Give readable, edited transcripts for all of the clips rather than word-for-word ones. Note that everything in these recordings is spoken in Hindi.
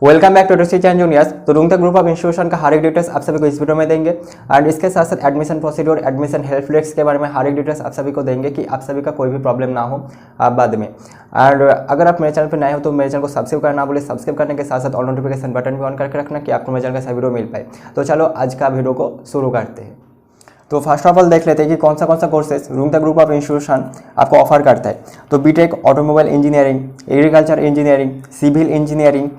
Welcome back to C chain juniors. तो रुंगता ग्रुप ऑफ इंस्टीट्यूशन का हर एक डिटेल्स आप सभी को इस वीडियो में देंगे एंड इसके साथ साथ admission procedure, admission help desk के बारे में हर एक डिटेल्स आप सभी को देंगे कि आप सभी का कोई भी प्रॉब्लम ना हो बाद में। एंड अगर आप मेरे चैनल पर नए हो तो मेरे चैनल को सब्सक्राइब करना ना भूलें। सब्सक्राइब करने के साथ साथ ऑल नोटिफिकेशन बटन भी ऑन करके रखना कि आपको मेरे चैनल का सभी वीडियो मिल पाए। तो चलो आज का वीडियो को शुरू करते हैं। तो फर्स्ट ऑफ ऑल देख लेते हैं कि कौन सा courses Rungta group of institution आपको ऑफर करता है। तो BTech automobile engineering, agriculture engineering, civil engineering,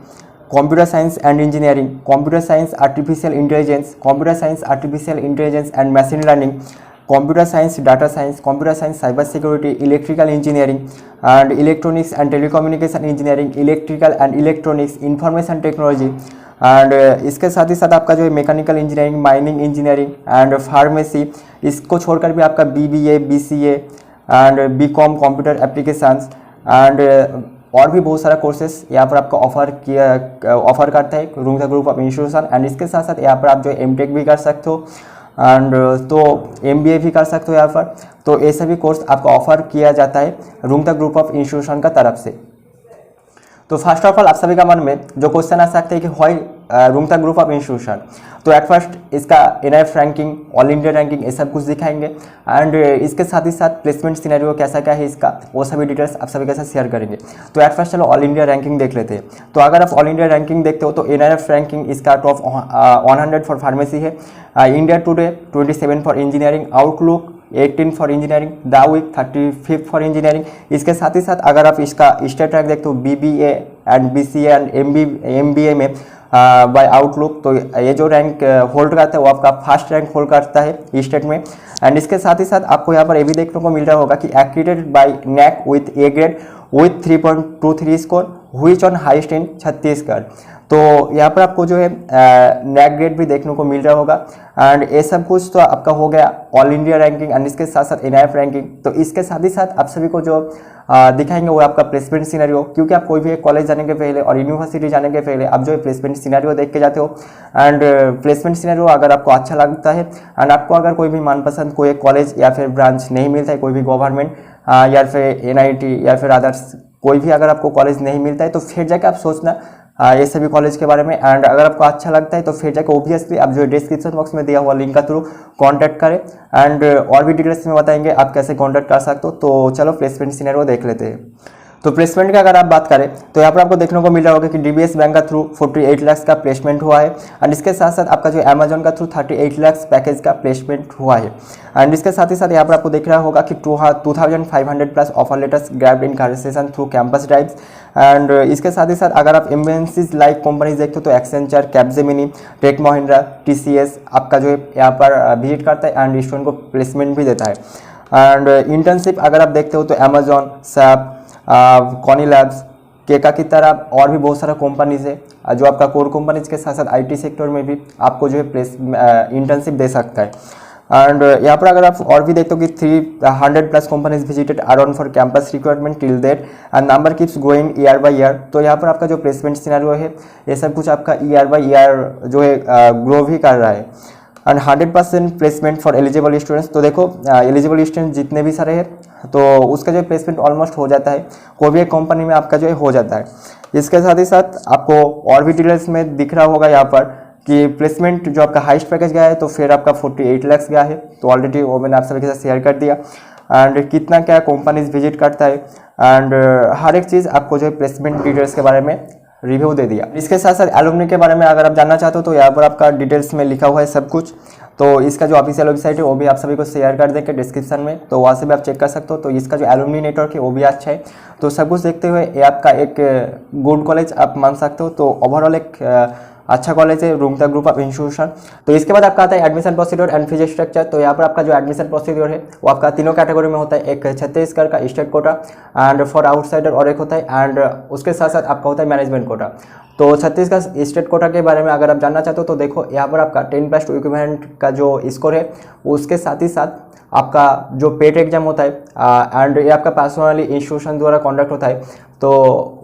computer science and engineering, computer science artificial intelligence, computer science artificial intelligence and machine learning, computer science data science, computer science cyber security, electrical engineering and electronics and telecommunication engineering, electrical and electronics, information technology and इसके साथ ही साथ आपका जो है mechanical engineering, mining engineering and pharmacy. इसको छोड़कर भी आपका BBA, BCA and BCom computer applications and और भी बहुत सारा कोर्सेस यहाँ पर आपको ऑफर करता है रुंगता ग्रुप ऑफ इंस्टीट्यूशन। एंड इसके साथ साथ यहाँ पर आप जो MTech भी कर सकते हो एंड तो MBA भी कर सकते हो यहाँ पर। तो ये सभी कोर्स आपको ऑफर किया जाता है रुंगता ग्रुप ऑफ इंस्टीट्यूशन का तरफ से। तो फर्स्ट ऑफ ऑल आप सभी का मन में जो क्वेश्चन आ सकते हैं कि व्हाई रुंगता ग्रुप ऑफ इंस्टीट्यूशन, तो एट फर्स्ट इसका NIF ranking, all India ranking ये सब कुछ दिखाएंगे एंड इसके साथ ही साथ प्लेसमेंट सिनेरियो कैसा क्या है इसका, वो सभी डिटेल्स आप सभी के साथ शेयर करेंगे। तो एट फर्स्ट चलो ऑल इंडिया रैंकिंग देख लेते हैं। तो अगर आप ऑल इंडिया रैंकिंग देखते हो तो NIF रैंकिंग इसका टॉप 100 फॉर फार्मेसी है, India Today 27 for engineering, Outlook 18 for engineering, The Week 35 for engineering. इसके साथ ही साथ अगर आप इसका स्टेट रैंक देखते हो BBA and BCA and MBA में बाय आउटलुक, तो ये जो रैंक होल्ड करता है वो आपका फर्स्ट रैंक होल्ड करता है स्टेट में। एंड इसके साथ ही साथ आपको यहाँ पर ये भी देखने को मिल रहा होगा कि accredited by NAC with A grade with 3.23 score which on highest in Chhattisgarh. तो यहाँ पर आपको जो है NAC ग्रेड भी देखने को मिल रहा होगा एंड ये सब कुछ तो आपका हो गया ऑल इंडिया रैंकिंग एंड इसके साथ साथ NIF रैंकिंग। तो इसके साथ ही साथ आप सभी को जो दिखाएंगे वो आपका प्लेसमेंट सिनेरियो, क्योंकि आप कोई भी एक कॉलेज जाने के पहले और यूनिवर्सिटी जाने के पहले आप जो है प्लेसमेंट सिनेरियो देख के जाते हो एंड प्लेसमेंट सिनेरियो अगर आपको अच्छा लगता है एंड आपको अगर कोई भी मनपसंद कोई एक कॉलेज या फिर ब्रांच नहीं मिलता है, कोई भी गवर्नमेंट या फिर NIT या फिर अदर्स कोई भी अगर आपको कॉलेज नहीं मिलता है, तो फिर जाके आप सोचना ये सभी कॉलेज के बारे में। एंड अगर आपको अच्छा लगता है तो फिर जाके ओबियसली आप जो डिस्क्रिप्शन बॉक्स में दिया हुआ लिंक का थ्रू कांटेक्ट करें एंड और भी डिटेल्स में बताएंगे आप कैसे कांटेक्ट कर सकते हो। तो चलो प्लेसमेंट सिनेरियो देख लेते हैं। तो प्लेसमेंट की अगर आप बात करें तो यहाँ पर आपको देखने को मिल रहा होगा कि DBS बैंक का थ्रू 48 लाख का प्लेसमेंट हुआ है एंड इसके साथ साथ आपका जो अमेजॉन का थ्रू 38 लाख पैकेज का प्लेसमेंट हुआ है। एंड इसके साथ ही साथ यहाँ पर आपको देख रहा होगा कि 2500 plus offer letters grabbed in conversation through campus drives. And इसके साथ ही साथ अगर आप MNCs लाइक कंपनीज देखते हो तो Accenture, Capgemini, Tech Mahindra, TCS आपका जो है यहाँ पर विजिट करता है एंड स्टूडेंट को प्लेसमेंट भी देता है। एंड इंटर्नशिप अगर आप देखते हो तो अमेजॉन, SAP, कॉनी लैब्स, केका की तरह और भी बहुत सारा कंपनीज है जो आपका कोर कंपनीज के साथ साथ IT सेक्टर में भी आपको जो है इंटर्नशिप दे सकता है। एंड यहाँ पर अगर आप और भी देखते हो कि 300 plus companies visited around for campus requirement till date and number keeps growing year by year. तो यहाँ पर आपका जो प्लेसमेंट सिनेरियो है ये सब कुछ आपका ईयर बाय ईयर जो है ग्रो भी कर रहा है and 100% placement for eligible students. तो देखो एलिजिबल स्टूडेंट जितने भी सारे हैं तो उसका जो प्लेसमेंट ऑलमोस्ट हो जाता है, कोई भी एक कंपनी में आपका जो है हो जाता है। इसके साथ ही साथ आपको और भी डिटेल्स में दिख रहा होगा यहाँ पर कि प्लेसमेंट जो आपका हाईएस्ट पैकेज गया है तो फिर आपका 48 लाख गया है। तो ऑलरेडी वो मैंने आप सभी के साथ शेयर कर दिया एंड कितना क्या कंपनीज विजिट करता है एंड हर एक चीज़ आपको जो है प्लेसमेंट डिटेल्स के बारे में रिव्यू दे दिया। इसके साथ साथ एलुमनी के बारे में अगर आप जानना चाहते हो तो यहाँ पर आपका डिटेल्स में लिखा हुआ है सब कुछ। तो इसका जो ऑफिशियल वेबसाइट है वो भी आप सभी को शेयर कर देंगे डिस्क्रिप्शन में, तो वहाँ से भी आप चेक कर सकते हो। तो इसका जो एलुमनी नेटवर्क है वो भी अच्छा है। तो सब कुछ देखते हुए ये आपका एक गुड कॉलेज आप मान सकते हो। तो ओवरऑल एक अच्छा कॉलेज है रुंगता ग्रुप ऑफ इंस्टीट्यूशन। तो इसके बाद आपका आता है admission procedure and fees structure. तो यहाँ पर आपका जो एडमिशन प्रोसीड्योर है वो आपका तीनों कैटेगरी में होता है, एक छत्तीसगढ़ का state quota and for outsider और एक होता है एंड उसके साथ साथ आपका होता है मैनेजमेंट कोटा। तो छत्तीसगढ़ स्टेट कोटा के बारे में अगर आप जानना चाहते हो तो देखो यहाँ पर आपका 10+2 इक्विवेलेंट का जो स्कोर है उसके साथ ही साथ आपका जो पेट एग्जाम होता है एंड ये आपका पर्सनली इंस्टीट्यूशन द्वारा कंडक्ट होता है, तो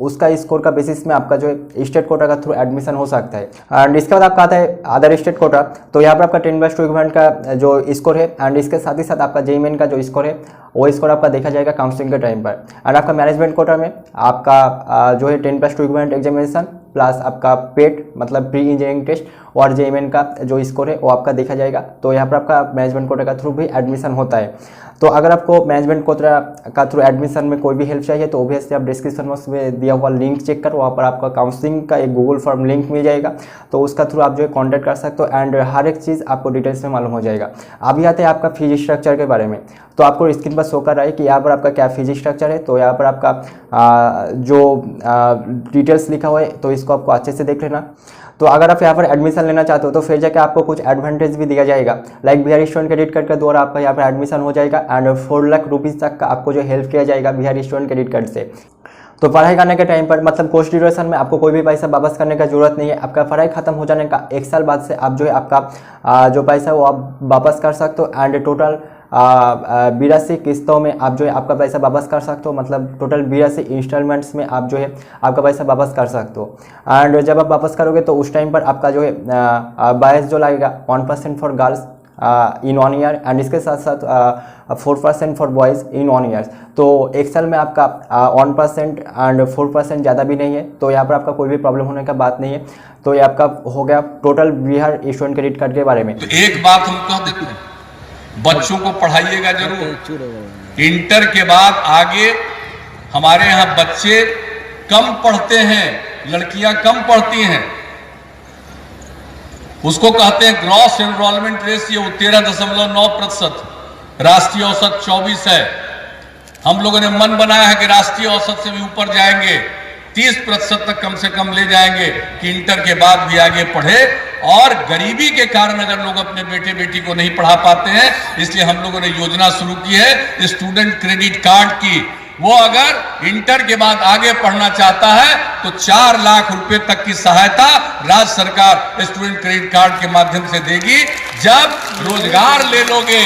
उसका स्कोर का बेसिस में आपका जो है स्टेट कोटा का थ्रू एडमिशन हो सकता है। एंड इसके बाद आपका आता है अदर स्टेट कोटा। तो यहाँ पर आपका 10+2 इक्विवेलेंट का जो स्कोर है एंड इसके साथ ही साथ आपका JEE मेन का जो स्कोर है वो स्कोर आपका देखा जाएगा काउंसलिंग के टाइम पर। एंड आपका मैनेजमेंट कोटा में आपका जो है 10+2 इक्विवेलेंट एग्जामिनेशन प्लस आपका पेट मतलब प्री इंजीनियरिंग टेस्ट और जेईएमएन का जो स्कोर है वो आपका देखा जाएगा। तो यहाँ पर आपका मैनेजमेंट कोटा का थ्रू भी एडमिशन होता है। तो अगर आपको मैनेजमेंट कोटा का थ्रू एडमिशन में कोई भी हेल्प चाहिए तो ऑब्वियसली आप डिस्क्रिप्शन बॉक्स में दिया हुआ लिंक चेक कर, वहाँ पर आपका काउंसलिंग का एक गूगल फॉर्म लिंक मिल जाएगा। तो उसका थ्रू आप जो है कॉन्टैक्ट कर सकते हो एंड हर एक चीज़ आपको डिटेल्स में मालूम हो जाएगा। अभी आते हैं आपका फीस स्ट्रक्चर के बारे में। तो आपको स्क्रीन पर शो कर रहा है कि यहाँ पर आपका क्या फीस स्ट्रक्चर है। तो यहाँ पर आपका जो डिटेल्स लिखा हुआ है तो इसको आपको अच्छे से देख लेना। तो अगर आप यहाँ पर एडमिशन लेना चाहते हो तो फिर जाके आपको कुछ एडवांटेज भी दिया जाएगा, like Bihar student credit card के द्वारा आपका यहाँ पर एडमिशन हो जाएगा एंड 4 लाख रुपीज़ तक का आपको जो हेल्प किया जाएगा बिहार स्टूडेंट क्रेडिट कार्ड से। तो पढ़ाई करने के टाइम पर मतलब कोर्स ड्यूरेशन में आपको कोई भी पैसा वापस करने का जरूरत नहीं है। आपका पढ़ाई खत्म हो जाने का 1 साल बाद से आप जो है आपका जो पैसा है वो आप वापस कर सकते हो एंड टोटल 82 किस्तों में आप जो है आपका पैसा वापस कर सकते हो, मतलब टोटल 82 इंस्टॉलमेंट्स में आप जो है आपका पैसा वापस कर सकते हो। एंड जब आप वापस करोगे तो उस टाइम पर आपका जो है बायस जो लगेगा 1% for girls in 1 year and इसके साथ साथ 4% फॉर बॉयज़ इन 1 ईयर। तो 1 साल में आपका 1% एंड 4% ज़्यादा भी नहीं है। तो यहाँ पर आपका कोई भी प्रॉब्लम होने का बात नहीं है। तो ये आपका हो गया total Bihar student credit card के बारे में। तो एक बात हम कह देते हैं, बच्चों को पढ़ाइएगा जरूर। इंटर के बाद आगे हमारे यहाँ बच्चे कम पढ़ते हैं, लड़कियां कम पढ़ती हैं। उसको कहते हैं ग्रॉस एनरोलमेंट रेशियो 13.9%, राष्ट्रीय औसत 24 है। हम लोगों ने मन बनाया है कि राष्ट्रीय औसत से भी ऊपर जाएंगे, 30% तक कम से कम ले जाएंगे कि इंटर के बाद भी आगे पढ़े। और गरीबी के कारण अगर लोग अपने बेटे बेटी को नहीं पढ़ा पाते हैं, इसलिए हम लोगों ने योजना शुरू की है स्टूडेंट क्रेडिट कार्ड की। वो अगर इंटर के बाद आगे पढ़ना चाहता है तो 4 लाख रुपए तक की सहायता राज्य सरकार स्टूडेंट क्रेडिट कार्ड के माध्यम से देगी। जब रोजगार ले लोगे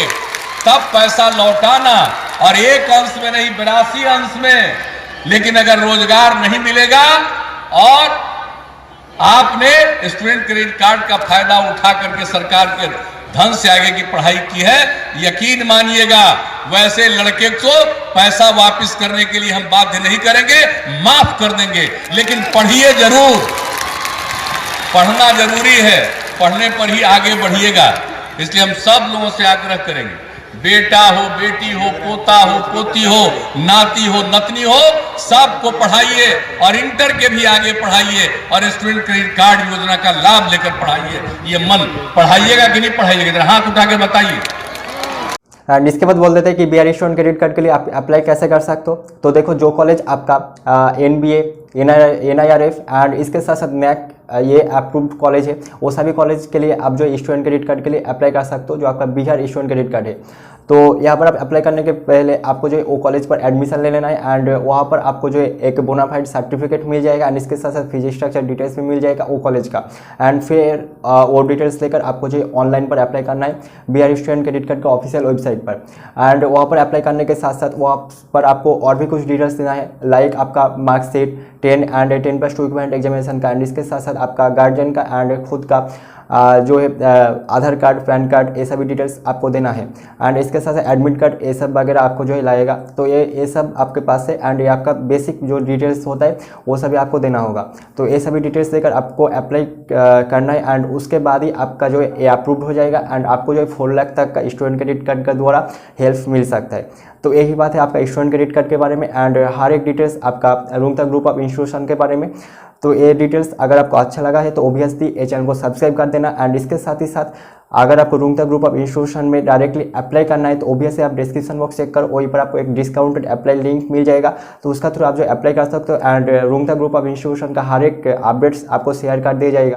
तब पैसा लौटाना, और एक अंश में नहीं 82 अंश में। लेकिन अगर रोजगार नहीं मिलेगा और आपने स्टूडेंट क्रेडिट कार्ड का फायदा उठा करके सरकार के धन से आगे की पढ़ाई की है, यकीन मानिएगा वैसे लड़के को पैसा वापस करने के लिए हम बाध्य नहीं करेंगे, माफ कर देंगे। लेकिन पढ़िए जरूर, पढ़ना जरूरी है, पढ़ने पर ही आगे बढ़िएगा। इसलिए हम सब लोगों से आग्रह करेंगे, बेटा हो, बेटी हो, पोता हो, पोती हो, नाती हो, नतनी हो, सबको पढ़ाइए और इंटर के भी आगे पढ़ाइए और स्टूडेंट क्रेडिट कार्ड योजना का लाभ लेकर पढ़ाइए। ये मन पढ़ाइएगा कि नहीं पढ़ाइएगा, हाथ उठा के बताइए। एंड इसके बाद बोल देते हैं कि बिहार स्टूडेंट क्रेडिट कार्ड के लिए आप अप्लाई कैसे कर सकते हो। तो देखो, जो कॉलेज आपका NBA, NIRF एंड इसके साथ साथ NAC ये अप्रूव्ड कॉलेज है, वो सभी कॉलेज के लिए आप जो स्टूडेंट क्रेडिट कार्ड के लिए अप्लाई कर सकते हो, जो आपका बिहार स्टूडेंट क्रेडिट कार्ड है। तो यहाँ पर आप अप्लाई करने के पहले आपको जो है वो कॉलेज पर एडमिशन ले लेना है एंड वहाँ पर आपको जो है एक बोनाफाइड सर्टिफिकेट मिल जाएगा एंड इसके साथ साथ फीस स्ट्रक्चर डिटेल्स भी मिल जाएगा वो कॉलेज का। एंड फिर वो डिटेल्स लेकर आपको जो है ऑनलाइन पर अप्लाई करना है बिहार स्टूडेंट क्रेडिट कार्ड का ऑफिशियल वेबसाइट पर। एंड वहाँ पर अप्लाई करने के साथ साथ वहाँ पर आपको और भी कुछ डिटेल्स देना है, लाइक आपका मार्कशीट 10 एंड 10+2 इक्विवेलेंट एग्जामिनेशन का एंड इसके साथ साथ आपका गार्जियन का एंड खुद का जो है आधार कार्ड, पैन कार्ड, ये सभी डिटेल्स आपको देना है एंड इसके साथ साथ एडमिट कार्ड, ये सब वगैरह आपको जो है लाएगा। तो ये सब आपके पास है एंड ये आपका बेसिक जो डिटेल्स होता है वो सभी आपको देना होगा। तो ये सभी डिटेल्स देकर आपको अप्लाई करना है एंड उसके बाद ही आपका जो है ये अप्रूव्ड हो जाएगा एंड आपको जो है 4 लाख तक का स्टूडेंट क्रेडिट कार्ड के द्वारा हेल्प मिल सकता है। तो यही बात है आपका स्टूडेंट क्रेडिट कार्ड के बारे में एंड हर एक डिटेल्स आपका रोहतक ग्रुप ऑफ इंस्टीट्यूशन के बारे में। तो ये डिटेल्स अगर आपको अच्छा लगा है तो ऑब्वियसली ये चैनल को सब्सक्राइब कर देना एंड इसके साथ ही साथ अगर आपको रोहतक ग्रुप ऑफ इंस्टीट्यूशन में डायरेक्टली अप्लाई करना है तो ऑब्वियसली आप डिस्क्रिप्शन बॉक्स चेक कर, वहीं पर आपको एक डिस्काउंटेड अप्लाई लिंक मिल जाएगा। तो उसका थ्रू आप जो अप्लाई कर सकते हो and Rohtak group of institution का हर एक अपडेट्स आपको शेयर कर दिया जाएगा।